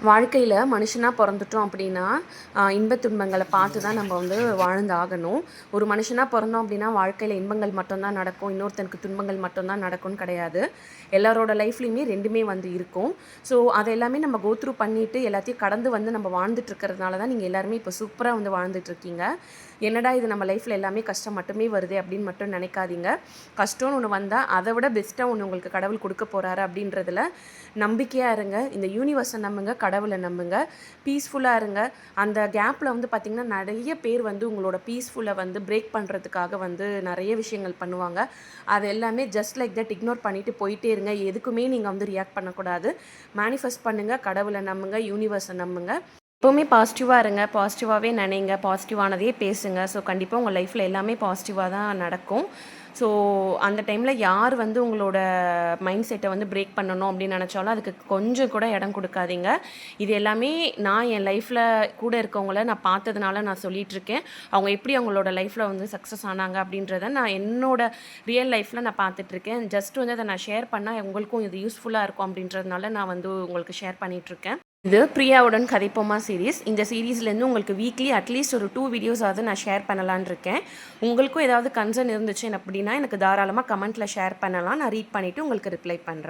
வாழ்க்கையில் மனுஷனாக பிறந்துட்டோம் அப்படின்னா இன்பத் துன்பங்களை பார்த்து தான் நம்ம வந்து வாழ்ந்தாகணும். ஒரு மனுஷனாக பிறந்தோம் அப்படின்னா வாழ்க்கையில் இன்பங்கள் மட்டும்தான் நடக்கும், இன்னொருத்தனுக்கு துன்பங்கள் மட்டும்தான் நடக்கும்னு கிடையாது. எல்லாரோட லைஃப்லேயுமே ரெண்டுமே வந்து இருக்கும். ஸோ அதை எல்லாமே நம்ம கோத்ரூ பண்ணிவிட்டு எல்லாத்தையும் கடந்து வந்து நம்ம வாழ்ந்துட்டு இருக்கிறதுனால தான் நீங்கள் எல்லாருமே இப்போ சூப்பராக வந்து வாழ்ந்துட்டுருக்கீங்க. என்னடா இது நம்ம லைஃப்பில் எல்லாமே கஷ்டம் மட்டுமே வருது அப்படின்னு மட்டும் நினைக்காதீங்க. கஷ்டம்னு ஒன்று வந்தால் அதை விட பெஸ்ட்டாக ஒன்று உங்களுக்கு கடவுள் கொடுக்க போகிறாரு அப்படின்றதுல நம்பிக்கையாக இருங்க. இந்த யூனிவர்ஸை நம்புங்க, கடவுளை நம்புங்க, பீஸ்ஃபுல்லாக இருங்க. அந்த கேப்பில் வந்து பார்த்திங்கன்னா நிறைய பேர் வந்து உங்களோட பீஸ்ஃபுல்லை வந்து பிரேக் பண்ணுறதுக்காக வந்து நிறைய விஷயங்கள் பண்ணுவாங்க. அது எல்லாமே ஜஸ்ட் லைக் தட் இக்னோர் பண்ணிவிட்டு போயிட்டே இருங்க. எதுக்குமே நீங்கள் வந்து ரியாக்ட் பண்ணக்கூடாது. மேனிஃபெஸ்ட் பண்ணுங்கள், கடவுளை நம்புங்க, யூனிவர்ஸை நம்புங்க. எப்போவுமே பாசிட்டிவாக இருங்க, பாசிட்டிவாகவே நினைங்க, பாசிட்டிவானதே பேசுங்க. ஸோ கண்டிப்பாக உங்கள் லைஃப்பில் எல்லாமே பாசிட்டிவாக தான் நடக்கும். ஸோ அந்த டைமில் யார் வந்து உங்களோட மைண்ட் செட்டை வந்து பிரேக் பண்ணணும் அப்படின்னு நினச்சாலும் அதுக்கு கொஞ்சம் கூட இடம் கொடுக்காதீங்க. இது எல்லாமே நான் என் லைஃப்பில் கூட இருக்கவங்கள நான் பார்த்ததுனால நான் சொல்லிகிட்ருக்கேன். அவங்க எப்படி அவங்களோட லைஃப்பில் வந்து சக்ஸஸ் ஆனாங்க அப்படின்றத நான் என்னோட ரியல் லைஃப்பில் நான் பார்த்துட்ருக்கேன். ஜஸ்ட் வந்து அதை நான் ஷேர் பண்ணால் உங்களுக்கும் இது யூஸ்ஃபுல்லாக இருக்கும் அப்படின்றதுனால நான் வந்து உங்களுக்கு ஷேர் பண்ணிகிட்ருக்கேன். இது பிரியாவுடன் கதைப்போமா சீரீஸ். இந்த சீரீஸ்லேருந்து உங்களுக்கு வீக்லி அட்லீஸ்ட் ஒரு 2 வீடியோஸாவது நான் ஷேர் பண்ணலான் இருக்கேன். உங்களுக்கும் ஏதாவது கன்சர்ன் இருந்துச்சு அப்படின்னா எனக்கு தாராளமாக கமெண்ட்டில் ஷேர் பண்ணலாம். நான் ரீட் பண்ணிவிட்டு உங்களுக்கு ரிப்ளை பண்ணுறேன்.